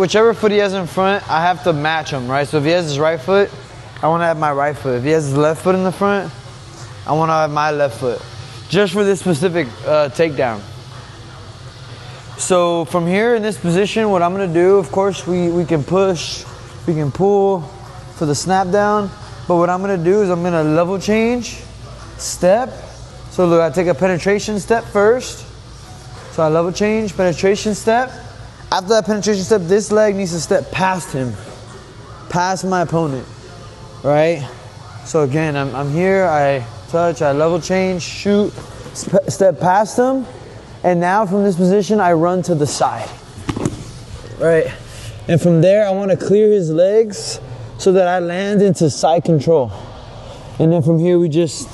whichever foot he has in front, I have to match him, right? So if he has his right foot, I want to have my right foot. If he has his left foot in the front, I want to have my left foot. Just for this specific takedown. So from here in this position, what I'm going to do, of course, we can push, we can pull for the snap down. But what I'm going to do is I'm going to level change, step. So look, I take a penetration step first. So I level change, penetration step. After that penetration step, this leg needs to step past him, past my opponent, right? So again, I'm here, I touch, I level change, shoot, step past him. And now from this position, I run to the side, right? And from there, I want to clear his legs so that I land into side control. And then from here, we just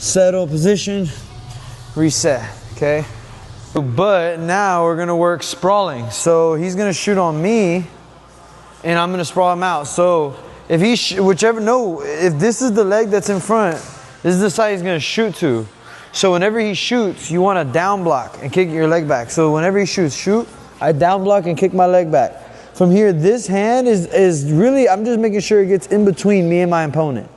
settle position, reset, okay? But now we're gonna work sprawling. So he's gonna shoot on me and I'm gonna sprawl him out. So if he, if this is the leg that's in front, this is the side he's gonna shoot to. So whenever he shoots, you wanna down block and kick your leg back. So whenever he shoots, shoot, I down block and kick my leg back. From here, this hand is really, I'm just making sure it gets in between me and my opponent.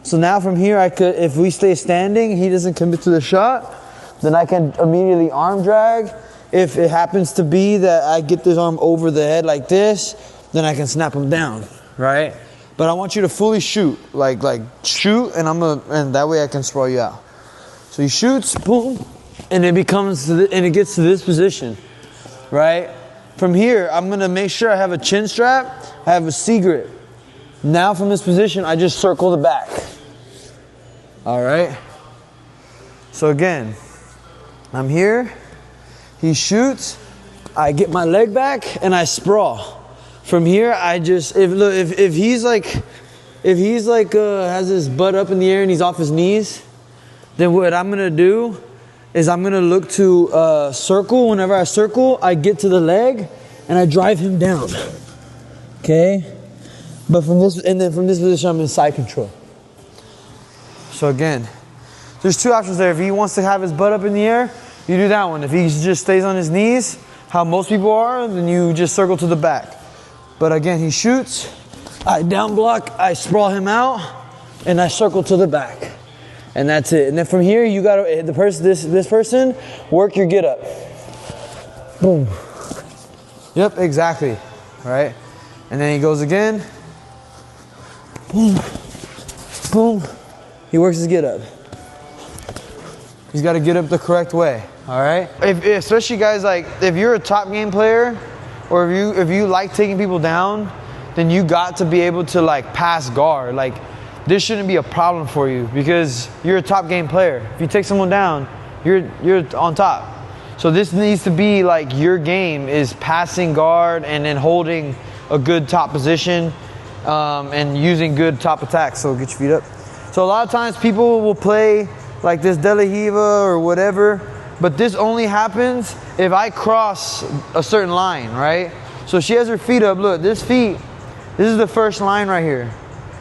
So now from here, I could, if we stay standing, he doesn't commit to the shot, then I can immediately arm drag. If it happens to be that I get this arm over the head like this, then I can snap him down, right? But I want you to fully shoot, like shoot, and that way I can sprawl you out. So he shoots, boom, and it gets to this position, right? From here, I'm gonna make sure I have a chin strap, I have a C grip. Now from this position, I just circle the back. All right? So again, I'm here, he shoots, I get my leg back and I sprawl. From here, I just, if he's like has his butt up in the air and he's off his knees, then what I'm gonna do is I'm gonna look to circle. Whenever I circle, I get to the leg and I drive him down, okay? But from this position, I'm in side control. So again, there's two options there. If he wants to have his butt up in the air, you do that one. If he just stays on his knees, how most people are, then you just circle to the back. But again, he shoots, I down block, I sprawl him out, and I circle to the back. And that's it. And then from here, you gotta, this person, work your get up. Boom. Yep, exactly, right? And then he goes again. Boom, boom. He works his get up. He's got to get up the correct way, all right? Especially guys, like if you're a top game player, or if you like taking people down, then you got to be able to like pass guard. Like this shouldn't be a problem for you because you're a top game player. If you take someone down, you're on top. So this needs to be like your game is passing guard and then holding a good top position and using good top attacks. So get your feet up. So a lot of times people will play like this De La Hiva or whatever, but this only happens if I cross a certain line, right? So she has her feet up. Look, this is the first line right here.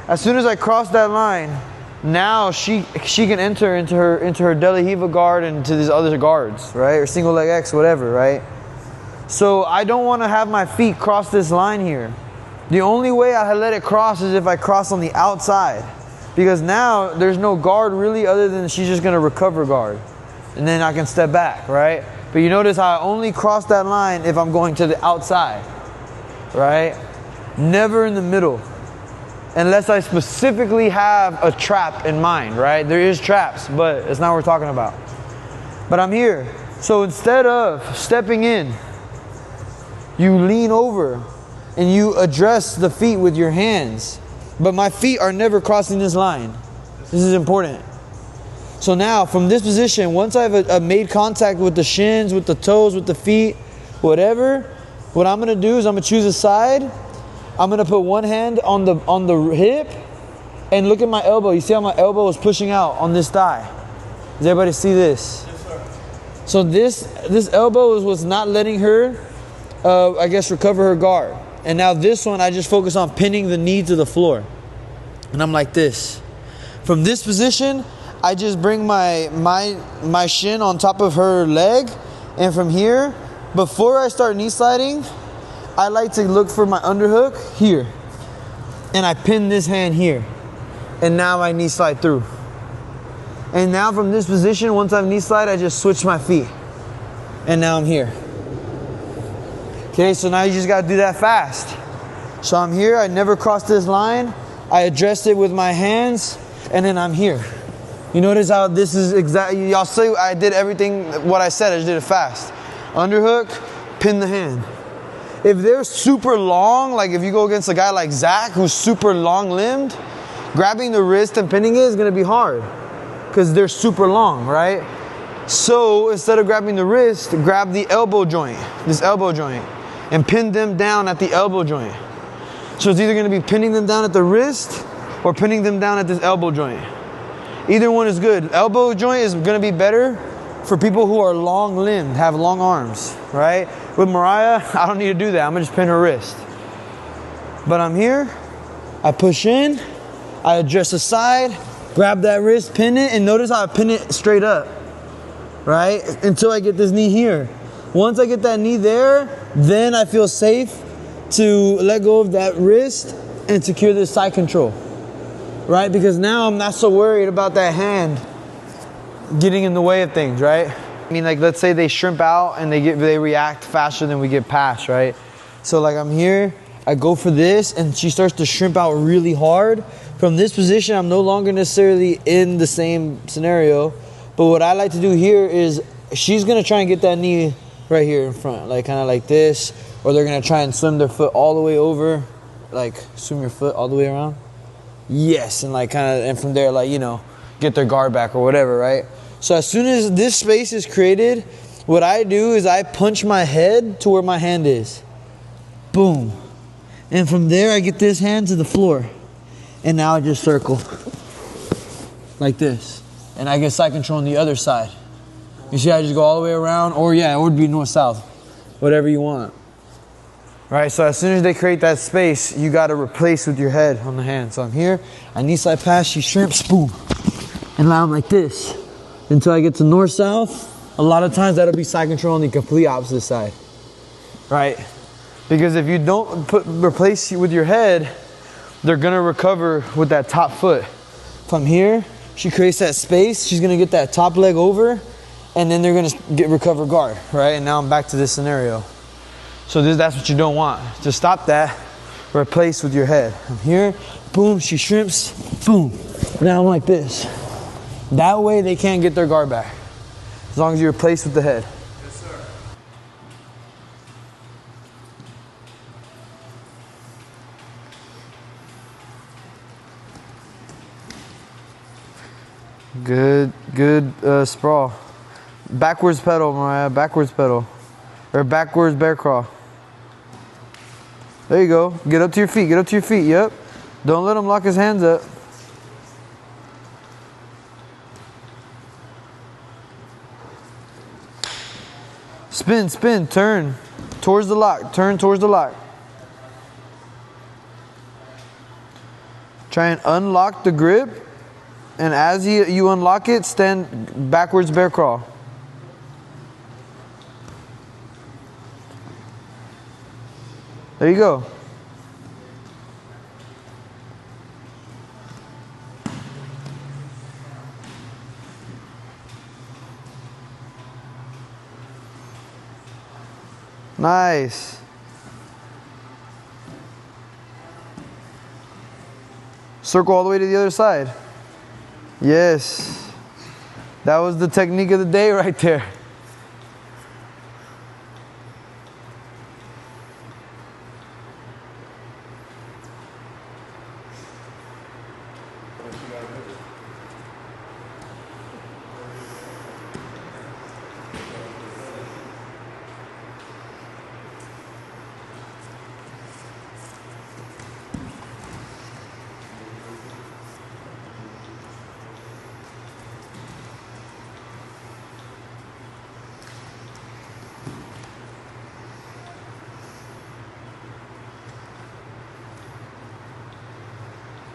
As soon as I cross that line, now she can enter into her De La Hiva guard and to these other guards, right? Or single leg X, whatever, right? So I don't want to have my feet cross this line here. The only way I let it cross is if I cross on the outside. Because now there's no guard really other than she's just going to recover guard. And then I can step back, right? But you notice how I only cross that line if I'm going to the outside, right? Never in the middle. Unless I specifically have a trap in mind, right? There is traps, but it's not what we're talking about. But I'm here. So instead of stepping in, you lean over and you address the feet with your hands. But my feet are never crossing this line. This is important. So now from this position, once I've made contact with the shins, with the toes, with the feet, whatever, what I'm going to do is I'm going to choose a side. I'm going to put one hand on the hip and look at my elbow. You see how my elbow is pushing out on this thigh? Does everybody see this? Yes, sir. So this elbow is what's not letting her, I guess, recover her guard. And now this one, I just focus on pinning the knee to the floor. And I'm like this. From this position, I just bring my shin on top of her leg. And from here, before I start knee sliding, I like to look for my underhook here. And I pin this hand here. And now I knee slide through. And now from this position, once I've knee slide, I just switch my feet. And now I'm here. Okay, so now you just gotta do that fast. So I'm here, I never crossed this line. I addressed it with my hands, and then I'm here. You notice how this is exactly, y'all see I did everything, what I said, I just did it fast. Underhook, pin the hand. If they're super long, like if you go against a guy like Zach, who's super long limbed, grabbing the wrist and pinning it is gonna be hard because they're super long, right? So instead of grabbing the wrist, grab the elbow joint, this elbow joint, and pin them down at the elbow joint. So it's either gonna be pinning them down at the wrist or pinning them down at this elbow joint. Either one is good. Elbow joint is gonna be better for people who are long limbed, have long arms, right? With Mariah, I don't need to do that. I'm gonna just pin her wrist. But I'm here, I push in, I adjust the side, grab that wrist, pin it, and notice how I pin it straight up, right? Until I get this knee here. Once I get that knee there, then I feel safe to let go of that wrist and secure this side control, right? Because now I'm not so worried about that hand getting in the way of things, right? I mean, like, let's say they shrimp out and they react faster than we get past, right? So like I'm here, I go for this and she starts to shrimp out really hard. From this position, I'm no longer necessarily in the same scenario, but what I like to do here is she's gonna try and get that knee right here in front, like kind of like this, or they're gonna try and swim their foot all the way over, like swim your foot all the way around. Yes, and like kind of, and from there, like, you know, get their guard back or whatever, right? So as soon as this space is created, what I do is I punch my head to where my hand is. Boom. And from there, I get this hand to the floor. And now I just circle like this. And I get side control on the other side. You see, I just go all the way around, or yeah, it would be north-south, whatever you want. Right, so as soon as they create that space, you got to replace with your head on the hand. So I'm here, I knee slide pass, she shrimps, boom. And now I'm like this. Until I get to north-south, a lot of times that'll be side control on the complete opposite side. Right? Because if you don't replace with your head, they're going to recover with that top foot. From here, she creates that space, she's going to get that top leg over, and then they're going to recover guard, right? And now I'm back to this scenario. So that's what you don't want. To stop that, replace with your head. I'm here, boom, she shrimps, boom. Now I'm like this. That way they can't get their guard back. As long as you replace with the head. Yes, sir. Good sprawl. Backwards pedal, Mariah, backwards pedal. Or backwards bear crawl. There you go. Get up to your feet, get up to your feet, yep. Don't let him lock his hands up. Spin, spin, turn towards the lock, turn towards the lock. Try and unlock the grip, and as you unlock it, stand backwards bear crawl. There you go. Nice. Circle all the way to the other side. Yes. That was the technique of the day right there.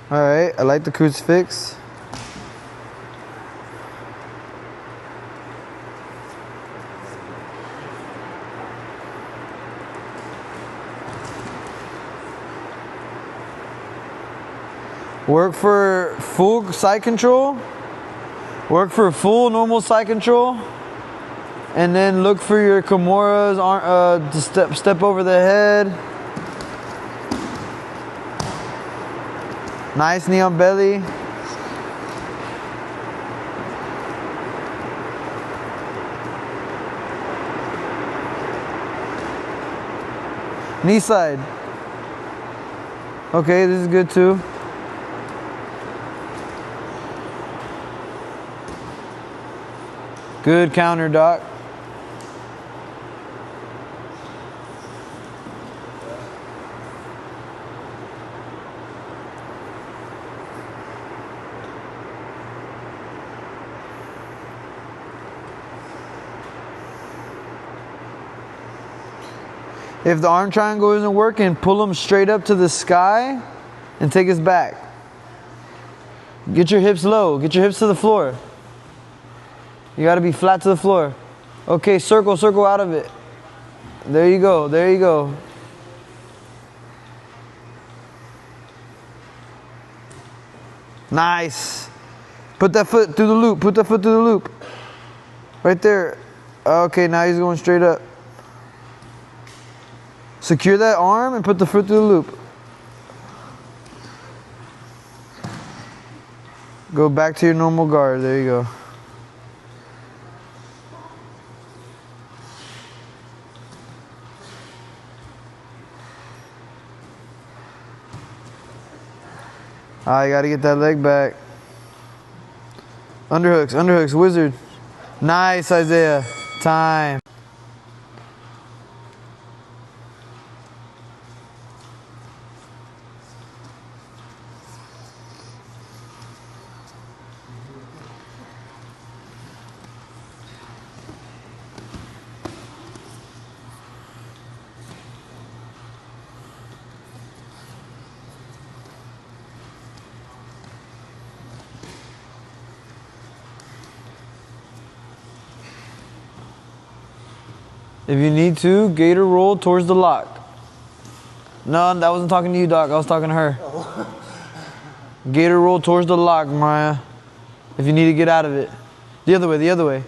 All right, I like the crucifix. Work for full side control. Work for full normal side control. And then look for your Kimuras to step over the head. Nice knee on belly. Knee side. Okay, this is good too. Good counter, Doc. If the arm triangle isn't working, pull them straight up to the sky and take his back. Get your hips low. Get your hips to the floor. You got to be flat to the floor. Okay, circle out of it. There you go. There you go. Nice. Put that foot through the loop. Put that foot through the loop. Right there. Okay, now he's going straight up. Secure that arm and put the foot through the loop. Go back to your normal guard. There you go. You gotta get that leg back. Underhooks, underhooks, wizard. Nice, Isaiah. Time. If you need to, gator roll towards the lock. No, that wasn't talking to you, Doc. I was talking to her. Oh. Gator roll towards the lock, Mariah. If you need to get out of it. The other way, the other way.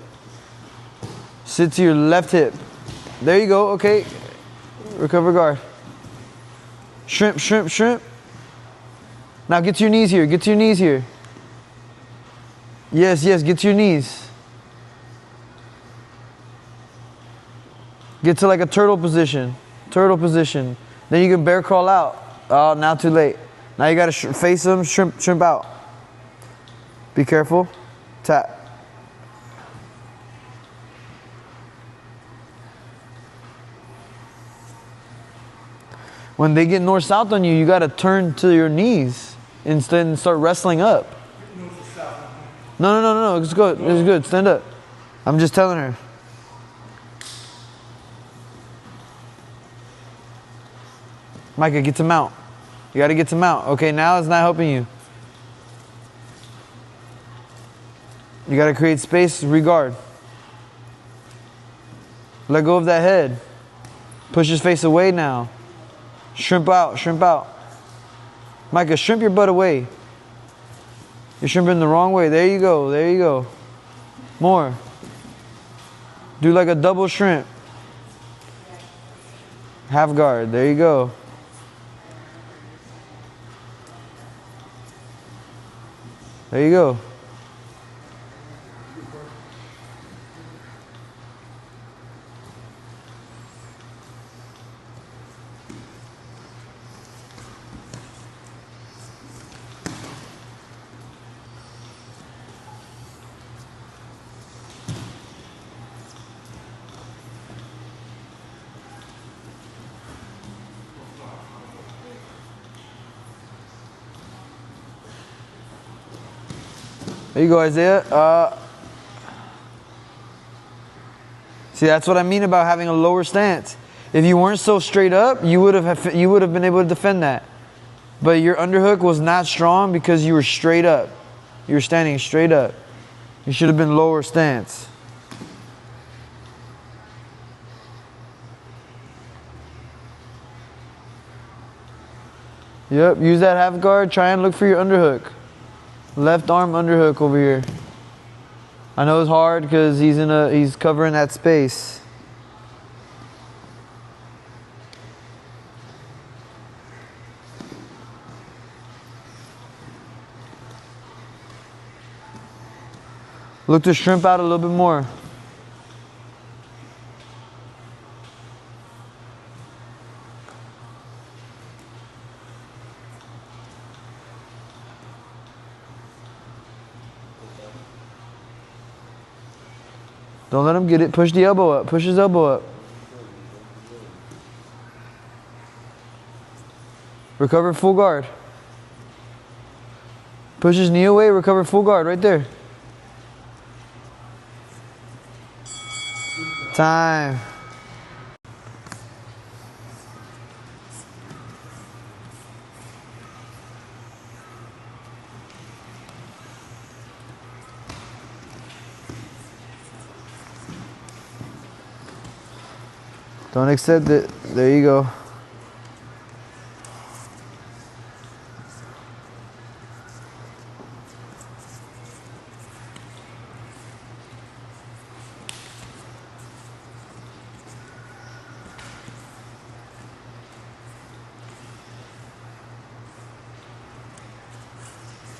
Sit to your left hip. There you go, okay. Recover guard. Shrimp, shrimp, shrimp. Now get to your knees here, get to your knees here. Yes, yes, get to your knees. Get to like a turtle position. Turtle position. Then you can bear crawl out. Oh, now too late. Now you gotta face them, shrimp out. Be careful. Tap. When they get north-south on you, you gotta turn to your knees instead and start wrestling up. No, it's good. It's good. Stand up. I'm just telling her. Micah, get to mount. You got to get to mount. Okay, now it's not helping you. You got to create space, regard. Let go of that head. Push his face away now. Shrimp out, shrimp out. Micah, shrimp your butt away. You're shrimping the wrong way. There you go, there you go. More. Do like a double shrimp. Half guard, there you go. There you go. There you go, Isaiah. See, that's what I mean about having a lower stance. If you weren't so straight up, you would have been able to defend that. But your underhook was not strong because you were straight up. You were standing straight up. You should have been lower stance. Yep, use that half guard. Try and look for your underhook. Left arm underhook over here. I know it's hard because he's covering that space. Look to shrimp out a little bit more. Don't let him get it. Push the elbow up. Push his elbow up. Recover full guard. Push his knee away. Recover full guard right there. Time. Don't accept it. There you go.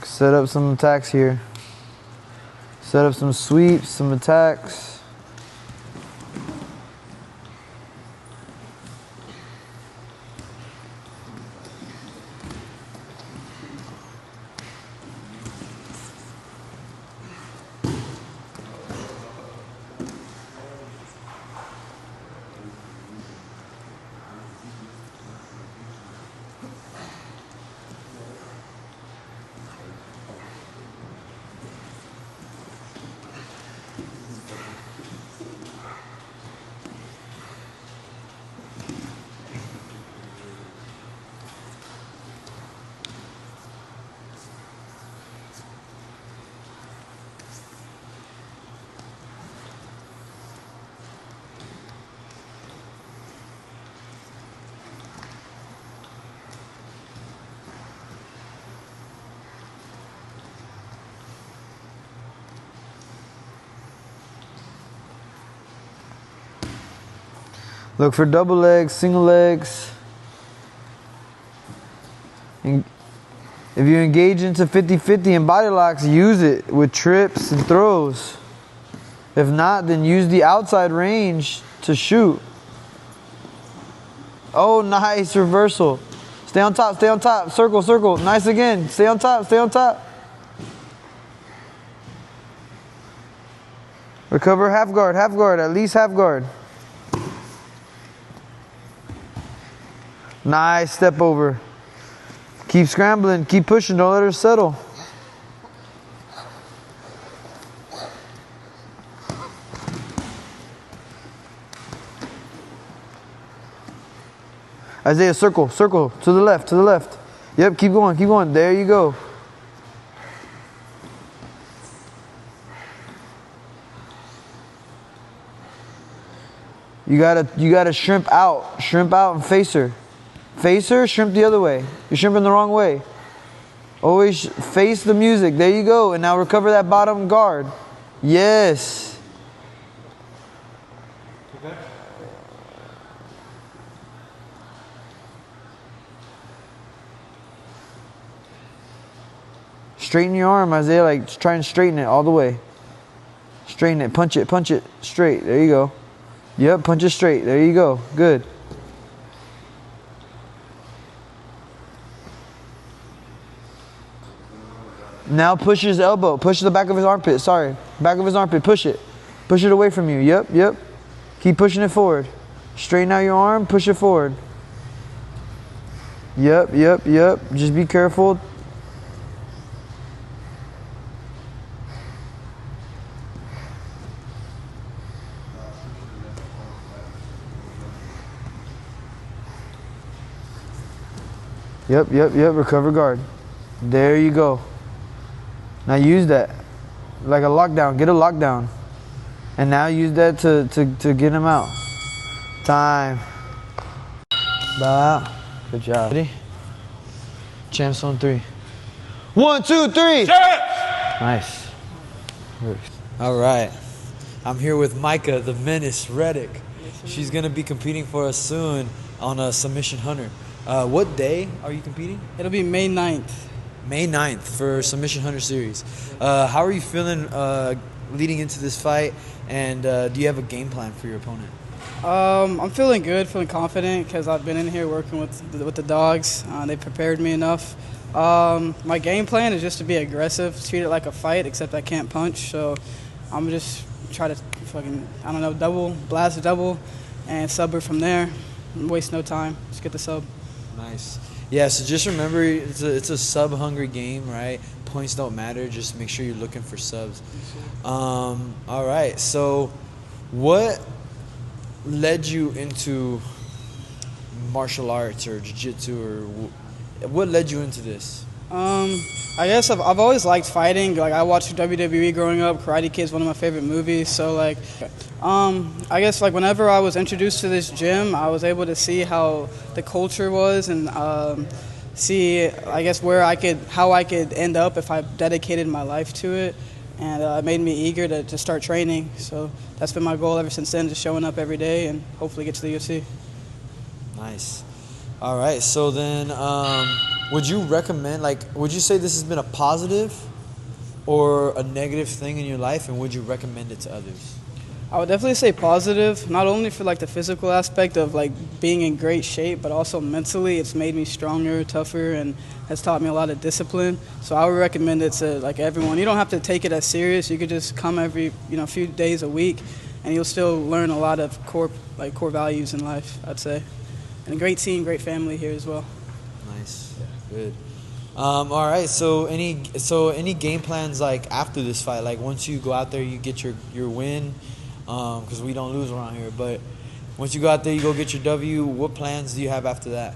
Set up some attacks here. Set up some sweeps, some attacks. Look for double legs, single legs. And if you engage into 50-50 and body locks, use it with trips and throws. If not, then use the outside range to shoot. Oh, nice reversal. Stay on top, stay on top. Circle, circle. Nice again. Stay on top, stay on top. Recover half guard, at least half guard. Nice step over. Keep scrambling, keep pushing, don't let her settle. Isaiah, circle, circle, to the left, to the left. Yep, keep going, keep going. There you go. You gotta shrimp out and face her. Face her, shrimp the other way. You're shrimping the wrong way. Always face the music. There you go. And now recover that bottom guard. Yes. Okay. Straighten your arm, Isaiah. Like, try and straighten it all the way. Straighten it. Punch it straight. There you go. Yep, punch it straight. There you go. Good. Now push his elbow. Push the back of his armpit. Sorry. Back of his armpit. Push it. Push it away from you. Yep, yep. Keep pushing it forward. Straighten out your arm. Push it forward. Yep, yep, yep. Just be careful. Yep, yep, yep. Recover guard. There you go. Now use that like a lockdown. Get a lockdown. And now use that to get him out. Time. Bow out. Good job. Ready? Champs on 3. 1, 2, 3. Champs! Nice. All right. I'm here with Micah, the Menace, Redic. She's going to be competing for us soon on a Submission Hunter. What day are you competing? It'll be May 9th. May 9th for Submission Hunter Series. How are you feeling leading into this fight, and do you have a game plan for your opponent? I'm feeling good, feeling confident because I've been in here working with the dogs. They prepared me enough. My game plan is just to be aggressive, treat it like a fight, except I can't punch. So I'm just try to blast a double, and sub her from there. Waste no time. Just get the sub. Nice. Yeah, so just remember, it's a sub-hungry game, right? Points don't matter. Just make sure you're looking for subs. All right, so what led you into martial arts or jiu-jitsu, or what led you into this? I guess I've always liked fighting. Like, I watched WWE growing up. Karate Kid's one of my favorite movies. So like, I guess like whenever I was introduced to this gym, I was able to see how the culture was and see, I guess, how I could end up if I dedicated my life to it, and it made me eager to start training. So that's been my goal ever since then, just showing up every day and hopefully get to the UFC. Nice. All right, so then would you recommend, would you say this has been a positive or a negative thing in your life, and would you recommend it to others? I would definitely say positive, not only for like the physical aspect of like being in great shape, but also mentally. It's made me stronger, tougher, and has taught me a lot of discipline. So I would recommend it to like everyone. You don't have to take it as serious. You could just come every few days a week, and you'll still learn a lot of core values in life, I'd say. And a great team, great family here as well. Nice. Yeah. Good. All right. So any game plans like after this fight? Like once you go out there, you get your win. Because we don't lose around here. But once you go out there, you go get your W. What plans do you have after that?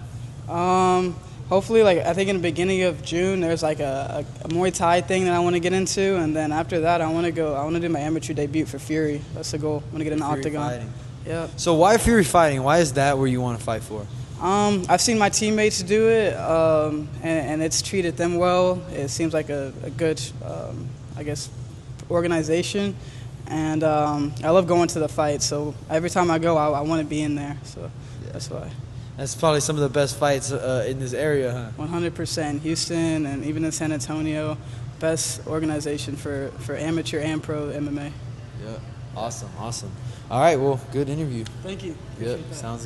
Hopefully, I think in the beginning of June, there's like a Muay Thai thing that I want to get into, and then after that, I want to do my amateur debut for Fury. That's the goal. I want to get in the octagon. Fighting. Yeah. So why Fury fighting? Why is that where you want to fight for? I've seen my teammates do it, and it's treated them well. It seems like a good, organization. And I love going to the fight, so every time I go, I want to be in there. So yeah. That's why. That's probably some of the best fights in this area, huh? 100%. Houston and even in San Antonio, best organization for amateur and pro MMA. Yeah. Awesome. All right. Well, good interview. Thank you. Yep. Sounds